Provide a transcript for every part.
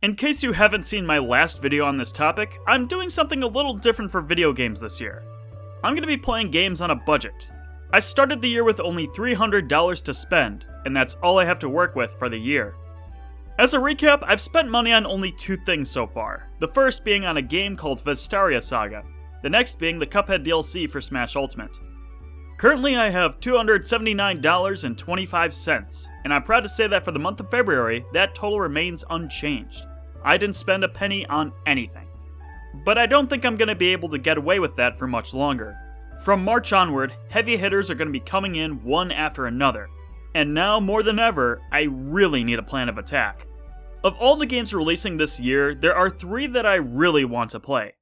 In case you haven't seen my last video on this topic, I'm doing something a little different for video games this year. I'm going to be playing games on a budget. I started the year with only $300 to spend, and that's all I have to work with for the year. As a recap, I've spent money on only two things so far, the first being on a game called Vestaria Saga, the next being the Cuphead DLC for Smash Ultimate. Currently I have $279.25, and I'm proud to say that for the month of February, that total remains unchanged. I didn't spend a penny on anything. But I don't think I'm going to be able to get away with that for much longer. From March onward, heavy hitters are going to be coming in one after another. And now, more than ever, I really need a plan of attack. Of all the games releasing this year, there are three that I really want to play.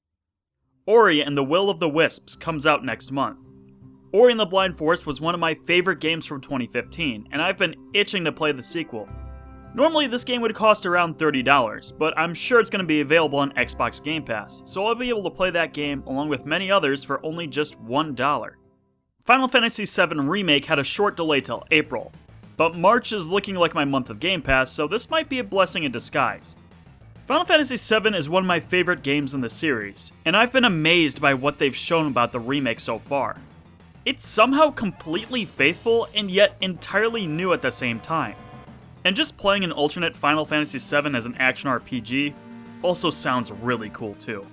Ori and the Will of the Wisps comes out next month. Ori and the Blind Forest was one of my favorite games from 2015, and I've been itching to play the sequel. Normally this game would cost around $30, but I'm sure it's going to be available on Xbox Game Pass, so I'll be able to play that game along with many others for only just $1. Final Fantasy VII Remake had a short delay till April, but March is looking like my month of Game Pass, so this might be a blessing in disguise. Final Fantasy VII is one of my favorite games in the series, and I've been amazed by what they've shown about the remake so far. It's somehow completely faithful and yet entirely new at the same time. And just playing an alternate Final Fantasy VII as an action RPG also sounds really cool too.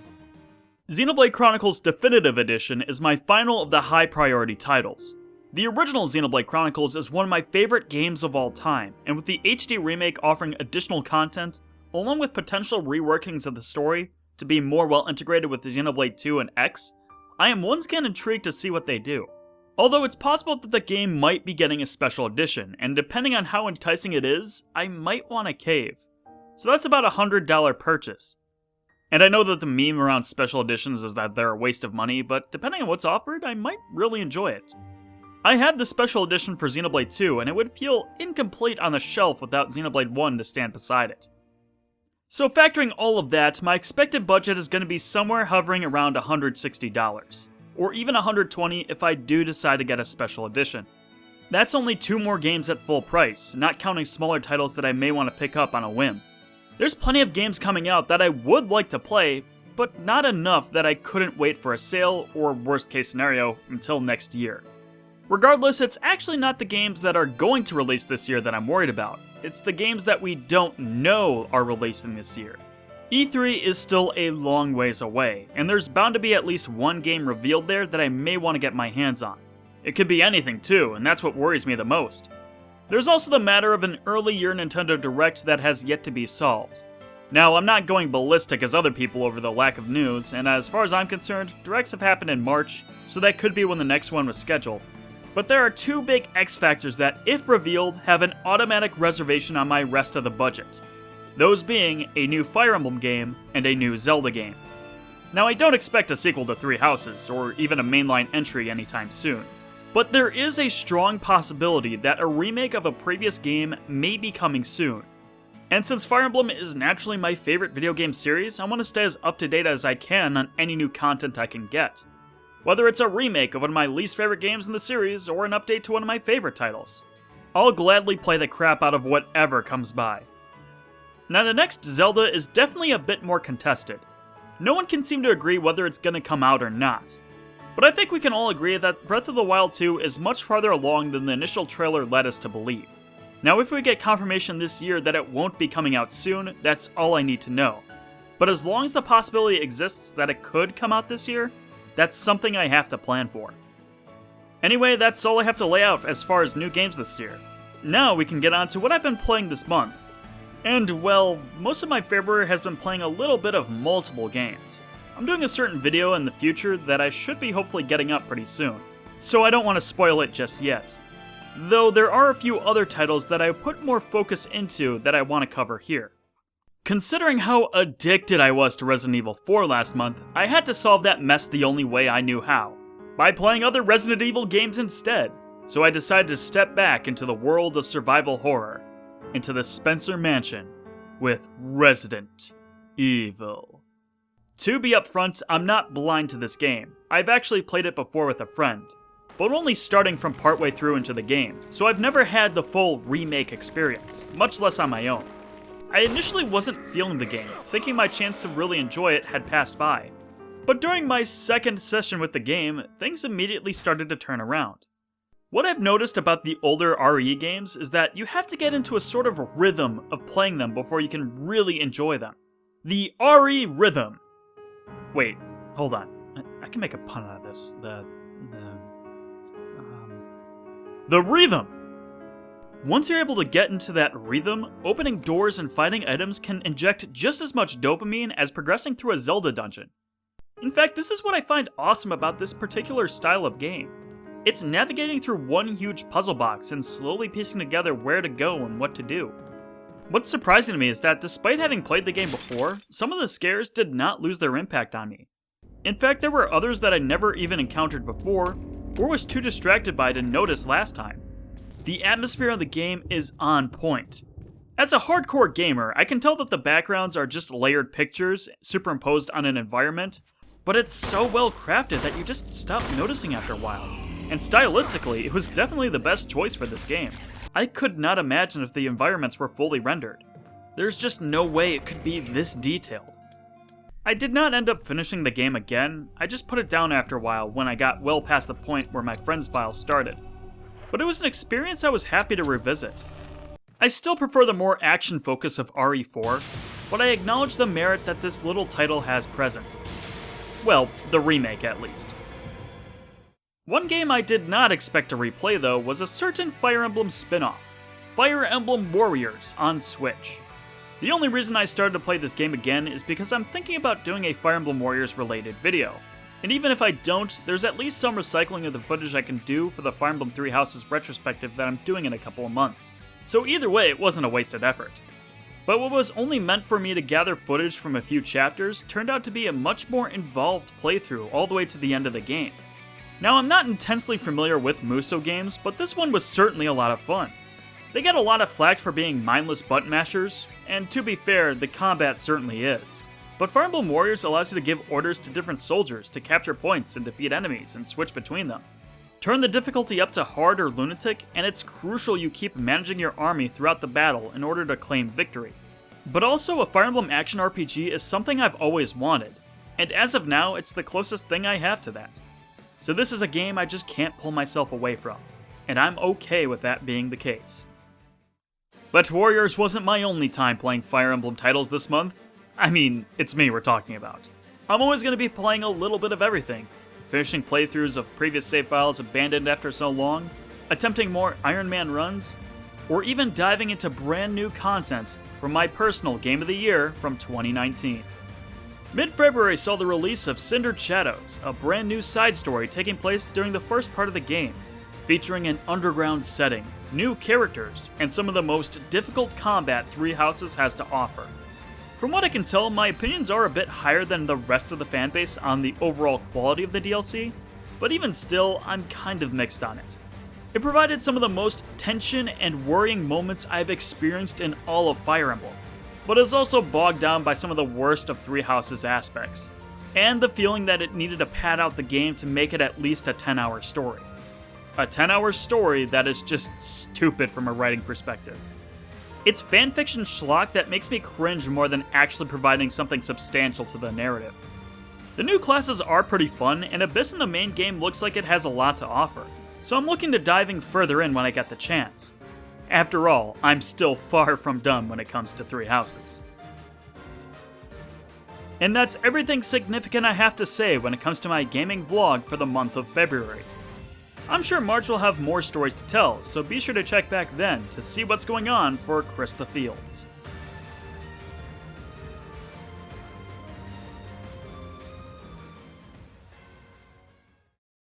Xenoblade Chronicles Definitive Edition is my final of the high priority titles. The original Xenoblade Chronicles is one of my favorite games of all time, and with the HD remake offering additional content, along with potential reworkings of the story to be more well integrated with the Xenoblade 2 and X, I am once again intrigued to see what they do. Although it's possible that the game might be getting a special edition, and depending on how enticing it is, I might want to cave. So that's about a $100 purchase. And I know that the meme around special editions is that they're a waste of money, but depending on what's offered, I might really enjoy it. I had the special edition for Xenoblade 2, and it would feel incomplete on the shelf without Xenoblade 1 to stand beside it. So factoring all of that, my expected budget is going to be somewhere hovering around $160. Or even $120 if I do decide to get a special edition. That's only two more games at full price, not counting smaller titles that I may want to pick up on a whim. There's plenty of games coming out that I would like to play, but not enough that I couldn't wait for a sale, or worst case scenario, until next year. Regardless, it's actually not the games that are going to release this year that I'm worried about. It's the games that we don't know are releasing this year. E3 is still a long ways away, and there's bound to be at least one game revealed there that I may want to get my hands on. It could be anything too, and that's what worries me the most. There's also the matter of an early year Nintendo Direct that has yet to be solved. Now, I'm not going ballistic as other people over the lack of news, and as far as I'm concerned, Directs have happened in March, so that could be when the next one was scheduled. But there are two big X factors that, if revealed, have an automatic reservation on my rest of the budget. Those being a new Fire Emblem game and a new Zelda game. Now, I don't expect a sequel to Three Houses, or even a mainline entry anytime soon, but there is a strong possibility that a remake of a previous game may be coming soon. And since Fire Emblem is naturally my favorite video game series, I want to stay as up to date as I can on any new content I can get. Whether it's a remake of one of my least favorite games in the series, or an update to one of my favorite titles. I'll gladly play the crap out of whatever comes by. Now, the next Zelda is definitely a bit more contested. No one can seem to agree whether it's going to come out or not. But I think we can all agree that Breath of the Wild 2 is much farther along than the initial trailer led us to believe. Now, if we get confirmation this year that it won't be coming out soon, that's all I need to know. But as long as the possibility exists that it could come out this year, that's something I have to plan for. Anyway, that's all I have to lay out as far as new games this year. Now we can get on to what I've been playing this month. And, well, most of my February has been playing a little bit of multiple games. I'm doing a certain video in the future that I should be hopefully getting up pretty soon, so I don't want to spoil it just yet. Though there are a few other titles that I put more focus into that I want to cover here. Considering how addicted I was to Resident Evil 4 last month, I had to solve that mess the only way I knew how, by playing other Resident Evil games instead. So I decided to step back into the world of survival horror, into the Spencer Mansion with Resident Evil. To be upfront, I'm not blind to this game. I've actually played it before with a friend, but only starting from partway through into the game, so I've never had the full remake experience, much less on my own. I initially wasn't feeling the game, thinking my chance to really enjoy it had passed by. But during my second session with the game, things immediately started to turn around. What I've noticed about the older RE games is that you have to get into a sort of rhythm of playing them before you can really enjoy them. The RE rhythm. Wait, hold on. I can make a pun out of this. The rhythm! Once you're able to get into that rhythm, opening doors and finding items can inject just as much dopamine as progressing through a Zelda dungeon. In fact, this is what I find awesome about this particular style of game. It's navigating through one huge puzzle box and slowly piecing together where to go and what to do. What's surprising to me is that despite having played the game before, some of the scares did not lose their impact on me. In fact, there were others that I never even encountered before, or was too distracted by to notice last time. The atmosphere of the game is on point. As a hardcore gamer, I can tell that the backgrounds are just layered pictures superimposed on an environment, but it's so well crafted that you just stop noticing after a while. And stylistically, it was definitely the best choice for this game. I could not imagine if the environments were fully rendered. There's just no way it could be this detailed. I did not end up finishing the game again, I just put it down after a while when I got well past the point where my friend's file started. But it was an experience I was happy to revisit. I still prefer the more action focus of RE4, but I acknowledge the merit that this little title has present. Well, the remake at least. One game I did not expect to replay though was a certain Fire Emblem spin-off, Fire Emblem Warriors on Switch. The only reason I started to play this game again is because I'm thinking about doing a Fire Emblem Warriors related video. And even if I don't, there's at least some recycling of the footage I can do for the Fire Emblem Three Houses retrospective that I'm doing in a couple of months. So either way, it wasn't a wasted effort. But what was only meant for me to gather footage from a few chapters turned out to be a much more involved playthrough all the way to the end of the game. Now, I'm not intensely familiar with Musou games, but this one was certainly a lot of fun. They get a lot of flack for being mindless button mashers, and to be fair, the combat certainly is. But Fire Emblem Warriors allows you to give orders to different soldiers to capture points and defeat enemies and switch between them. Turn the difficulty up to hard or lunatic, and it's crucial you keep managing your army throughout the battle in order to claim victory. But also, a Fire Emblem action RPG is something I've always wanted, and as of now, it's the closest thing I have to that. So this is a game I just can't pull myself away from, and I'm okay with that being the case. But Warriors wasn't my only time playing Fire Emblem titles this month. I mean, it's me we're talking about. I'm always going to be playing a little bit of everything, finishing playthroughs of previous save files abandoned after so long, attempting more Iron Man runs, or even diving into brand new content from my personal Game of the Year from 2019. Mid-February saw the release of Cindered Shadows, a brand new side story taking place during the first part of the game, featuring an underground setting, new characters, and some of the most difficult combat Three Houses has to offer. From what I can tell, my opinions are a bit higher than the rest of the fanbase on the overall quality of the DLC, but even still, I'm kind of mixed on it. It provided some of the most tension and worrying moments I've experienced in all of Fire Emblem, but is also bogged down by some of the worst of Three Houses aspects, and the feeling that it needed to pad out the game to make it at least a 10-hour story. A 10-hour story that is just stupid from a writing perspective. It's fanfiction schlock that makes me cringe more than actually providing something substantial to the narrative. The new classes are pretty fun, and Abyss in the main game looks like it has a lot to offer, so I'm looking to diving further in when I get the chance. After all, I'm still far from done when it comes to Three Houses. And that's everything significant I have to say when it comes to my gaming vlog for the month of February. I'm sure March will have more stories to tell, so be sure to check back then to see what's going on for Chris the Fields.